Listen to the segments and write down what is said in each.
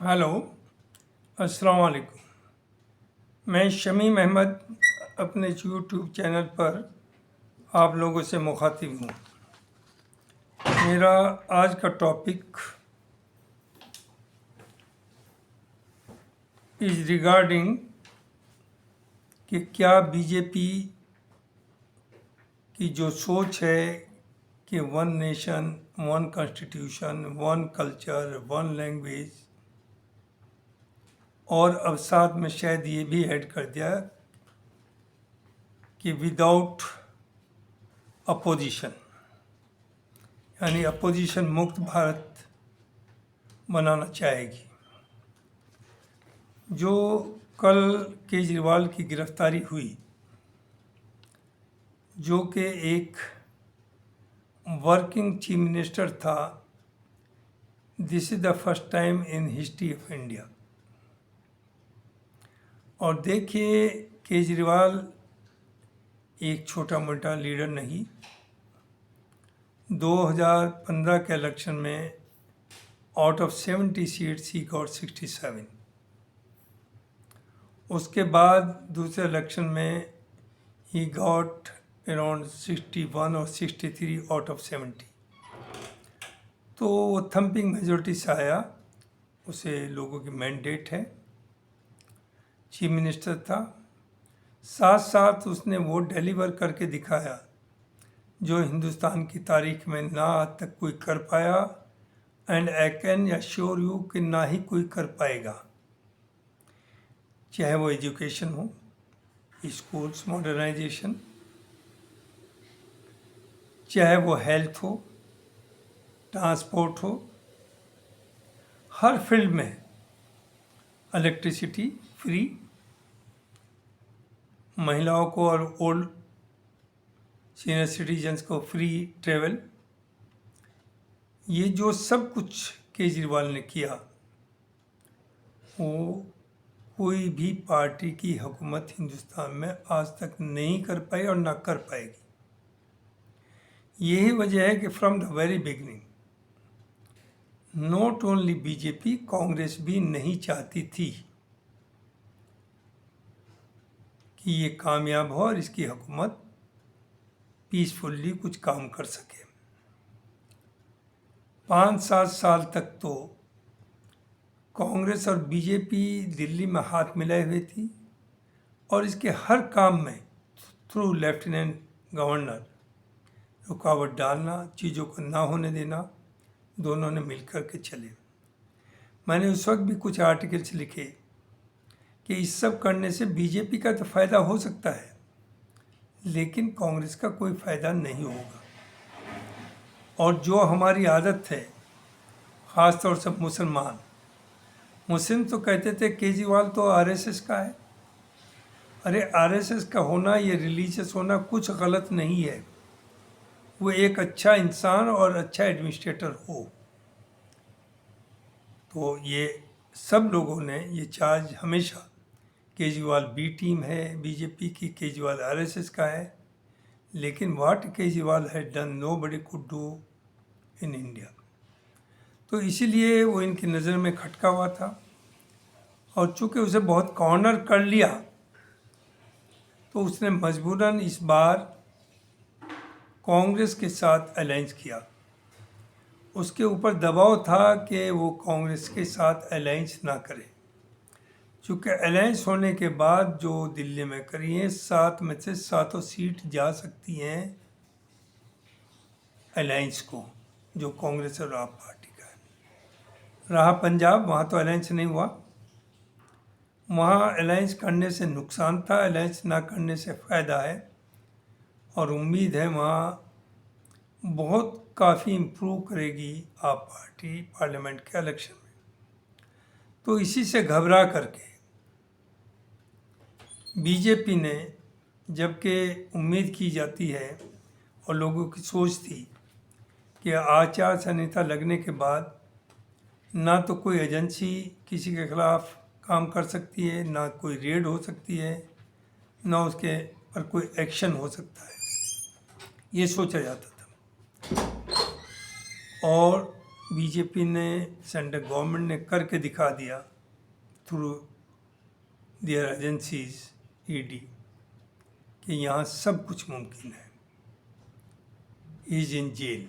Hello, अस्सलाम वालेकुम। मैं शमीम अहमद अपने यूट्यूब चैनल पर आप लोगों से मुखातिब हूँ। मेरा आज का टॉपिक इज़ रिगार्डिंग कि क्या बीजेपी की जो सोच है कि one nation, one constitution, one culture, one language, और अब साथ में शायद ये भी ऐड कर दिया कि विदाउट अपोजिशन, यानी अपोजिशन मुक्त भारत बनाना चाहेगी। जो कल केजरीवाल की गिरफ्तारी हुई, जो कि एक वर्किंग चीफ मिनिस्टर था, this is the first time in history of India. और देखिए, केजरीवाल एक छोटा मोटा लीडर नहीं। 2015 के इलेक्शन में out of 70 seats he got 67। उसके बाद दूसरे इलेक्शन में ही गॉट अराउंड 61 और 63 आउट ऑफ 70। तो वो थम्पिंग मेजोरिटी से आया, उसे लोगों की मैंडेट है, चीफ मिनिस्टर था। साथ साथ उसने वो डिलीवर करके दिखाया जो हिंदुस्तान की तारीख में ना आज तक कोई कर पाया, and I can assure you कि ना ही कोई कर पाएगा। चाहे वो एजुकेशन हो, स्कूल्स मॉडर्नाइजेशन, चाहे वो हेल्थ हो, ट्रांसपोर्ट हो, हर फील्ड में इलेक्ट्रिसिटी फ्री, महिलाओं को और ओल्ड सीनियर सिटीजन्स को फ्री ट्रेवल। ये जो सब कुछ केजरीवाल ने किया, वो कोई भी पार्टी की हुकूमत हिंदुस्तान में आज तक नहीं कर पाई और ना कर पाएगी। यही वजह है कि from the very beginning not only BJP, Congress भी नहीं चाहती थी कि ये कामयाब हो और इसकी हुकूमत पीसफुल्ली कुछ काम कर सके। 5-7 साल तक तो कांग्रेस और बीजेपी दिल्ली में हाथ मिलाए हुए थी और इसके हर काम में थ्रू लेफ्टिनेंट गवर्नर रुकावट डालना, चीज़ों को ना होने देना, दोनों ने मिलकर के चले। मैंने उस वक्त भी कुछ आर्टिकल्स लिखे कि इस सब करने से बीजेपी का तो फ़ायदा हो सकता है, लेकिन कांग्रेस का कोई फ़ायदा नहीं होगा। और जो हमारी आदत है, ख़ास तौर से मुस्लिम तो कहते थे केजरीवाल तो आरएसएस का है। अरे आरएसएस का होना, ये रिलीजियस होना कुछ गलत नहीं है। वो एक अच्छा इंसान और अच्छा एडमिनिस्ट्रेटर हो। तो ये सब लोगों ने ये चार्ज हमेशा, केजरीवाल बी टीम है बीजेपी की, केजरीवाल आरएसएस का है, लेकिन what Kejriwal had done nobody could do in India. तो इसीलिए वो इनकी नज़र में खटका हुआ था, और चूँकि उसे बहुत कॉर्नर कर लिया तो उसने मजबूरन इस बार कांग्रेस के साथ अलायंस किया। उसके ऊपर दबाव था कि वो कांग्रेस के साथ अलायंस ना करे, चूँकि अलायंस होने के बाद जो दिल्ली में करी है, 7 में से 7 सीट जा सकती हैं अलायंस को, जो कांग्रेस और आप पार्टी का है। रहा पंजाब, वहाँ तो अलायंस नहीं हुआ। वहाँ अलायंस करने से नुकसान था, अलायंस ना करने से फ़ायदा है, और उम्मीद है वहाँ बहुत काफ़ी इम्प्रूव करेगी आप पार्टी पार्लियामेंट के इलेक्शन में। तो इसी से घबरा करके बीजेपी ने, जबकि उम्मीद की जाती है और लोगों की सोच थी कि आचार संहिता लगने के बाद ना तो कोई एजेंसी किसी के खिलाफ काम कर सकती है, ना कोई रेड हो सकती है, ना उसके पर कोई एक्शन हो सकता है, ये सोचा जाता था। और बीजेपी ने, सेंट्रल गवर्नमेंट ने करके दिखा दिया थ्रू देयर एजेंसीज ईडी कि यहाँ सब कुछ मुमकिन है। Is in jail.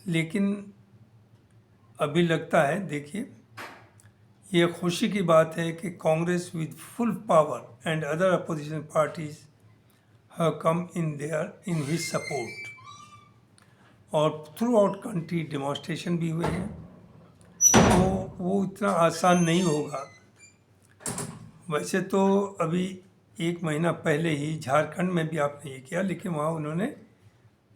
लेकिन अभी लगता है, देखिए, ये खुशी की बात है कि Congress with full power and other opposition parties have come in his support, और थ्रू आउट कंट्री डेमोन्स्ट्रेशन भी हुए हैं। तो वो इतना आसान नहीं होगा। वैसे तो अभी 1 महीना पहले ही झारखंड में भी आपने ये किया, लेकिन वहाँ उन्होंने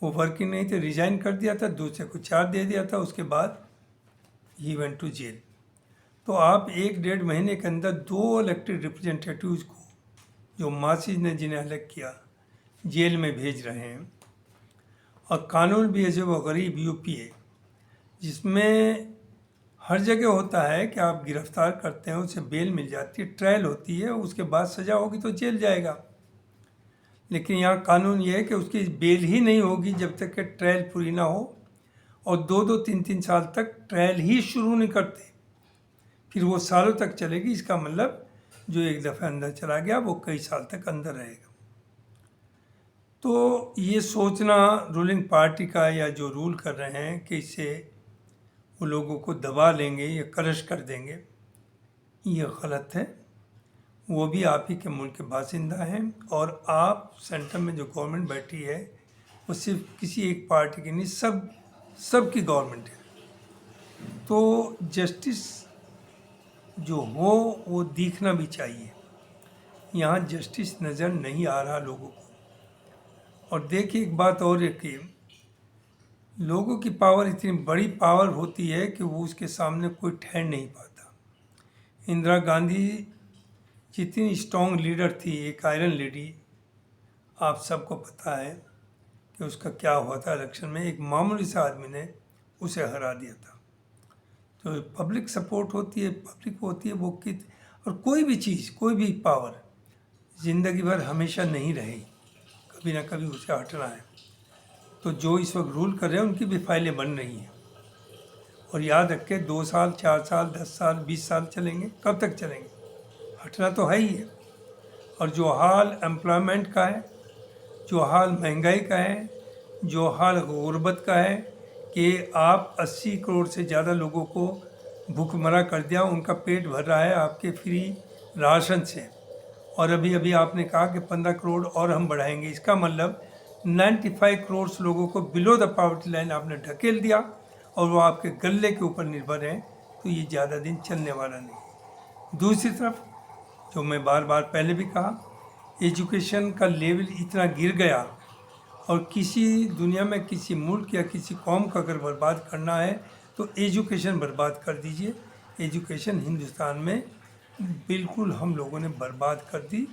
वो वर्किंग नहीं थे, रिजाइन कर दिया था, दूसरे को चार्ज दे दिया था, उसके बाद ही वेंट टू जेल। तो आप 1-1.5 महीने के अंदर 2 इलेक्टेड रिप्रेजेंटेटिव्स को, जो मासिस ने जिन्हें अलग किया, जेल में भेज रहे हैं। और कानून भी ऐसे वो गरीब यूपीए, जिसमें हर जगह होता है कि आप गिरफ्तार करते हैं, उसे बेल मिल जाती है, ट्रायल होती है, उसके बाद सज़ा होगी तो जेल जाएगा। लेकिन यहाँ कानून ये है कि उसकी बेल ही नहीं होगी जब तक कि ट्रायल पूरी ना हो, और 2-2, 3-3 साल तक ट्रायल ही शुरू नहीं करते, फिर वो सालों तक चलेगी। इसका मतलब जो एक दफ़ा अंदर चला गया वो कई साल तक अंदर रहेगा। तो ये सोचना रूलिंग पार्टी का, या जो रूल कर रहे हैं कि इससे वो लोगों को दबा लेंगे या क्रश कर देंगे, ये गलत है। वो भी आप ही के मुल्क के बासिंदा हैं, और आप सेंटर में जो गवर्नमेंट बैठी है वो सिर्फ किसी एक पार्टी की नहीं, सबकी गवर्नमेंट है। तो जस्टिस जो हो वो दिखना भी चाहिए। यहाँ जस्टिस नज़र नहीं आ रहा लोगों को। और देखिए, एक बात और है कि लोगों की पावर इतनी बड़ी पावर होती है कि वो उसके सामने कोई ठहर नहीं पाता। इंदिरा गांधी जितनी स्ट्रॉन्ग लीडर थी, एक आयरन लेडी, आप सबको पता है कि उसका क्या हुआ था इलेक्शन में। एक मामूली से आदमी ने उसे हरा दिया था। तो पब्लिक सपोर्ट होती है, पब्लिक होती है वो कित और कोई भी चीज़, कोई भी पावर ज़िंदगी भर हमेशा नहीं रहेगी, कभी ना कभी उसे हटना है। तो जो इस वक्त रूल कर रहे हैं उनकी भी फाइलें बन रही हैं। और याद रखें, 2 साल, 4 साल, 10 साल, 20 साल चलेंगे, कब तक चलेंगे? हटना तो है ही है। और जो हाल एम्प्लॉयमेंट का है, जो हाल महंगाई का है, जो हाल गुर्बत का है कि आप 80 करोड़ से ज़्यादा लोगों को भूखमरा कर दिया, उनका पेट भर रहा है आपके फ्री राशन से। और अभी अभी आपने कहा कि 15 करोड़ और हम बढ़ाएंगे। इसका मतलब 95 करोड़ लोगों को बिलो द पॉवर्टी लाइन आपने ढकेल दिया, और वो आपके गले के ऊपर निर्भर हैं। तो ये ज़्यादा दिन चलने वाला नहीं। दूसरी तरफ, जो मैं बार बार पहले भी कहा, एजुकेशन का लेवल इतना गिर गया, और किसी दुनिया में किसी मुल्क या किसी कौम को अगर बर्बाद करना है तो एजुकेशन बर्बाद कर दीजिए। एजुकेशन हिंदुस्तान में बिल्कुल हम लोगों ने बर्बाद कर दी,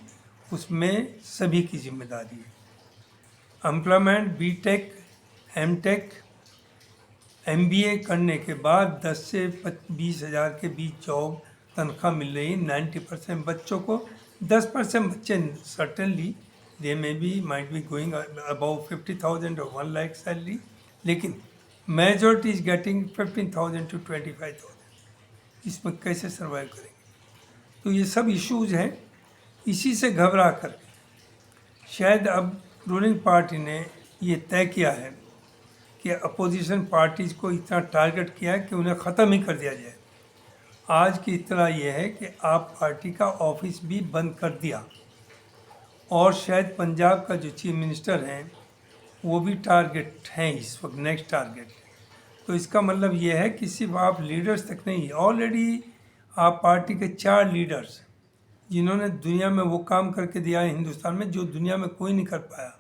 उसमें सभी की जिम्मेदारी है। एम्प्लॉयमेंट, बीटेक, एमटेक, एमबीए करने के बाद 10 से 20 हज़ार के बीच जॉब तनख्वाह मिल रही। 90% बच्चों को, 10% बच्चे certainly they may be might be going about 50,000 और 1 लाख सैलरी, लेकिन मेजॉरिटी इज गेटिंग 15,000 to 25,000। इसमें कैसे सर्वाइव करेंगे? तो ये सब इश्यूज़ हैं। इसी से घबरा कर शायद अब रूलिंग पार्टी ने ये तय किया है कि अपोजिशन पार्टीज़ को इतना टारगेट किया है कि उन्हें ख़त्म ही कर दिया जाए। आज की इतना ये है कि आप पार्टी का ऑफिस भी बंद कर दिया, और शायद पंजाब का जो चीफ मिनिस्टर हैं वो भी टारगेट हैं इस वक्त, नेक्स्ट टारगेट। तो इसका मतलब ये है कि सिर्फ आप लीडर्स तक नहीं, ऑलरेडी आप पार्टी के 4 लीडर्स जिन्होंने दुनिया में वो काम करके दिया है हिंदुस्तान में जो दुनिया में कोई नहीं कर पाया।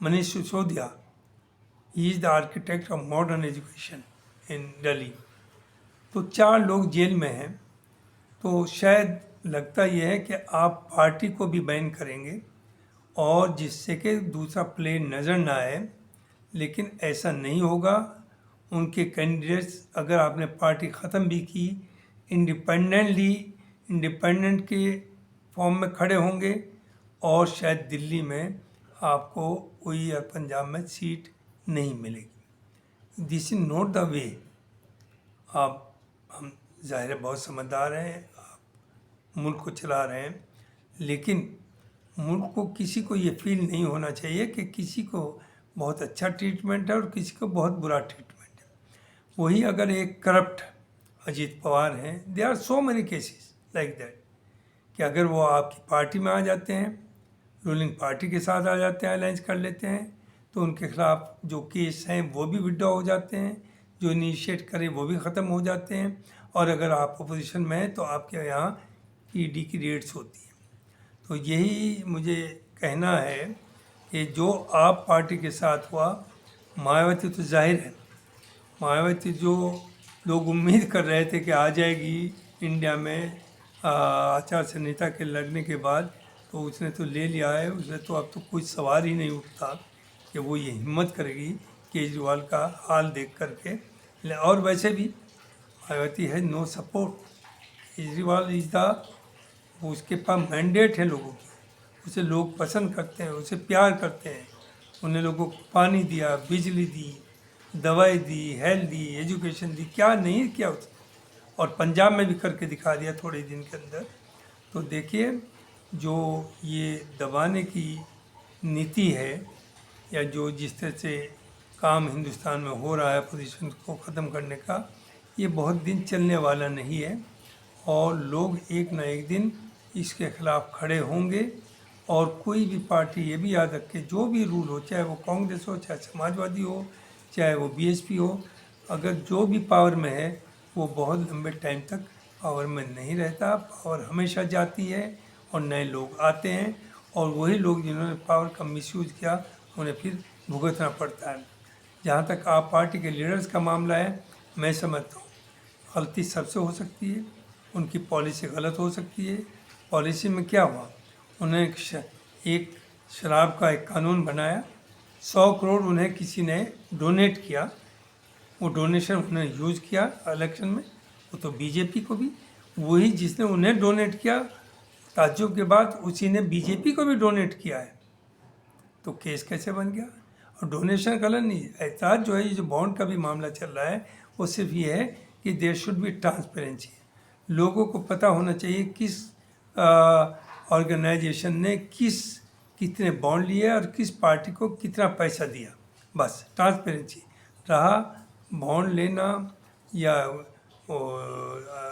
Manish Sisodia, he is the architect of modern education in Delhi. तो 4 लोग जेल में हैं। तो शायद लगता यह है कि आप पार्टी को भी बैन करेंगे, और जिससे कि दूसरा प्ले नज़र ना आए। लेकिन ऐसा नहीं होगा। उनके कैंडिडेट्स, अगर आपने पार्टी ख़त्म भी की, इंडिपेंडेंट के फॉर्म में खड़े होंगे, और शायद दिल्ली में आपको कोई या पंजाब में सीट नहीं मिलेगी। This is not the way. आप हम ज़ाहिर है बहुत समझदार हैं, आप मुल्क को चला रहे हैं, लेकिन मुल्क को किसी को ये फील नहीं होना चाहिए कि किसी को बहुत अच्छा ट्रीटमेंट है और किसी को बहुत बुरा ट्रीटमेंट है। वही अगर एक करप्ट अजीत पवार हैं, they are so many cases like that, कि अगर वो आपकी पार्टी में आ जाते हैं, रूलिंग पार्टी के साथ आ जाते हैं, अलायंस कर लेते हैं, तो उनके खिलाफ जो केस हैं वो भी विड्रॉ हो जाते हैं, जो इनिशिएट करे वो भी ख़त्म हो जाते हैं, और अगर आप अपोजिशन में हैं तो आपके यहाँ ईडी की रेड्स होती हैं। तो यही मुझे कहना है कि जो आप पार्टी के साथ हुआ, मायावती तो जाहिर है, मायावती जो लोग उम्मीद कर रहे थे कि आ जाएगी इंडिया में आचार संहिता के लगने के बाद, तो उसने तो ले लिया है। उसने तो अब तो कोई सवाल ही नहीं उठता कि वो ये हिम्मत करेगी केजरीवाल का हाल देख करके। और वैसे भी मायावती है no support, Kejriwal is the, उसके पास मैंडेट है लोगों की, उसे लोग पसंद करते हैं, उसे प्यार करते हैं। उन्हें लोगों को पानी दिया, बिजली दी, दवाई दी, हेल्थ दी, एजुकेशन दी, क्या नहीं किया उसने, और पंजाब में भी करके दिखा दिया थोड़े दिन के अंदर। तो देखिए, जो ये दबाने की नीति है, या जो जिस तरह से काम हिंदुस्तान में हो रहा है अपोजिशन को ख़त्म करने का, ये बहुत दिन चलने वाला नहीं है, और लोग एक ना एक दिन इसके खिलाफ खड़े होंगे। और कोई भी पार्टी ये भी याद रखे, जो भी रूल हो, चाहे वो कांग्रेस हो, चाहे समाजवादी हो, चाहे वो बीएसपी हो, अगर जो भी पावर में है वो बहुत लंबे टाइम तक पावर में नहीं रहता। पावर हमेशा जाती है और नए लोग आते हैं, और वही लोग जिन्होंने पावर का मिसयूज किया उन्हें फिर भुगतना पड़ता है। जहाँ तक आप पार्टी के लीडर्स का मामला है, मैं समझता हूँ गलती सबसे हो सकती है, उनकी पॉलिसी गलत हो सकती है। पॉलिसी में क्या हुआ, उन्हें एक शराब का एक कानून बनाया, 100 करोड़ उन्हें किसी ने डोनेट किया, वो डोनेशन उन्हें यूज़ किया इलेक्शन में, वो तो बीजेपी को भी, वही जिसने उन्हें डोनेट किया, ताज्जुब के बाद उसी ने बीजेपी को भी डोनेट किया है। तो केस कैसे बन गया? और डोनेशन गलत नहीं, एहताज जो है, ये जो बॉन्ड का भी मामला चल रहा है, वो सिर्फ ये है कि देयर शुड बी ट्रांसपेरेंसी। लोगों को पता होना चाहिए किस ऑर्गेनाइजेशन ने कितने बॉन्ड लिए और किस पार्टी को कितना पैसा दिया, बस ट्रांसपेरेंसी रहा। बॉन्ड लेना या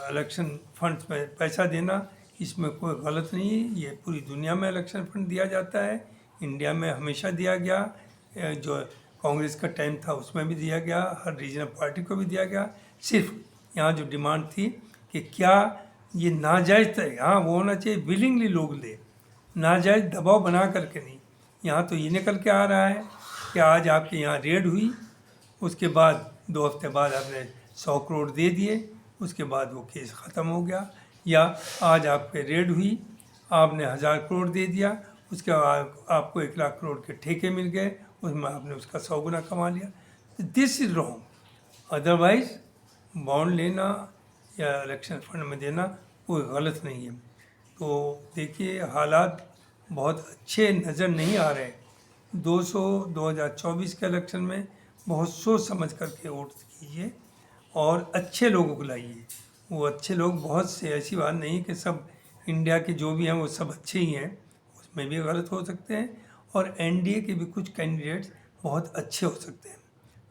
इलेक्शन फंड्स में पैसा देना, इसमें कोई गलत नहीं है। ये पूरी दुनिया में इलेक्शन फंड दिया जाता है, इंडिया में हमेशा दिया गया, जो कांग्रेस का टाइम था उसमें भी दिया गया, हर रीजनल पार्टी को भी दिया गया। सिर्फ यहाँ जो डिमांड थी कि क्या ये नाजायज़ है, हाँ वो होना चाहिए, विलिंगली लोग दे, नाजायज़ दबाव बना करके नहीं। यहाँ तो ये निकल के आ रहा है कि आज आपके यहाँ रेड हुई, उसके बाद 2 हफ्ते बाद आपने 100 करोड़ दे दिए, उसके बाद वो केस ख़त्म हो गया। या आज आप पे रेड हुई, आपने 1000 करोड़ दे दिया, उसके बाद आपको 1 लाख करोड़ के ठेके मिल गए, उसमें आपने उसका 100 गुना कमा लिया। This is wrong. Otherwise bond लेना या इलेक्शन फंड में देना कोई गलत नहीं है। तो देखिए, हालात बहुत अच्छे नज़र नहीं आ रहे। 2024 के इलेक्शन में बहुत सोच समझ करके वोट कीजिए और अच्छे लोगों को लाइए। वो अच्छे लोग बहुत से, ऐसी बात नहीं कि सब इंडिया के जो भी हैं वो सब अच्छे ही हैं, उसमें भी गलत हो सकते हैं, और एनडीए के भी कुछ कैंडिडेट्स बहुत अच्छे हो सकते हैं।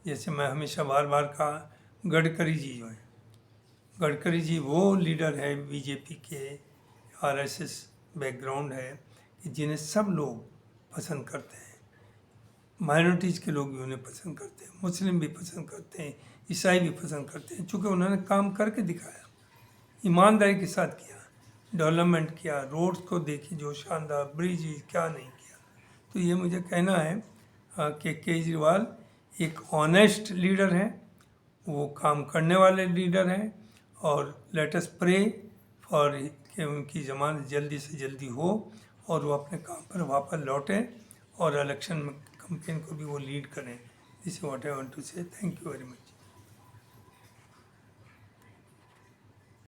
जैसे मैं हमेशा बार बार कहा, गडकरी जी जो हैं, गडकरी जी वो लीडर है बीजेपी के, आरएसएस बैकग्राउंड है, कि जिन्हें सब लोग पसंद करते हैं। माइनॉरिटीज़ के लोग भी उन्हें पसंद करते हैं, मुस्लिम भी पसंद करते हैं, ईसाई भी पसंद करते हैं, चूँकि उन्होंने काम करके दिखाया, ईमानदारी के साथ किया, डेवलपमेंट किया, रोड्स को देखी जो शानदार, ब्रिज क्या नहीं किया। तो ये मुझे कहना है कि केजरीवाल एक ऑनेस्ट लीडर हैं, वो काम करने वाले लीडर हैं, और लेट अस प्रे फॉर कि उनकी ज़मानत जल्दी से जल्दी हो और वो अपने काम पर वापस लौटें और इलेक्शन में कैंपेन को भी वो लीड करें। This is what I want to say. Thank you very much.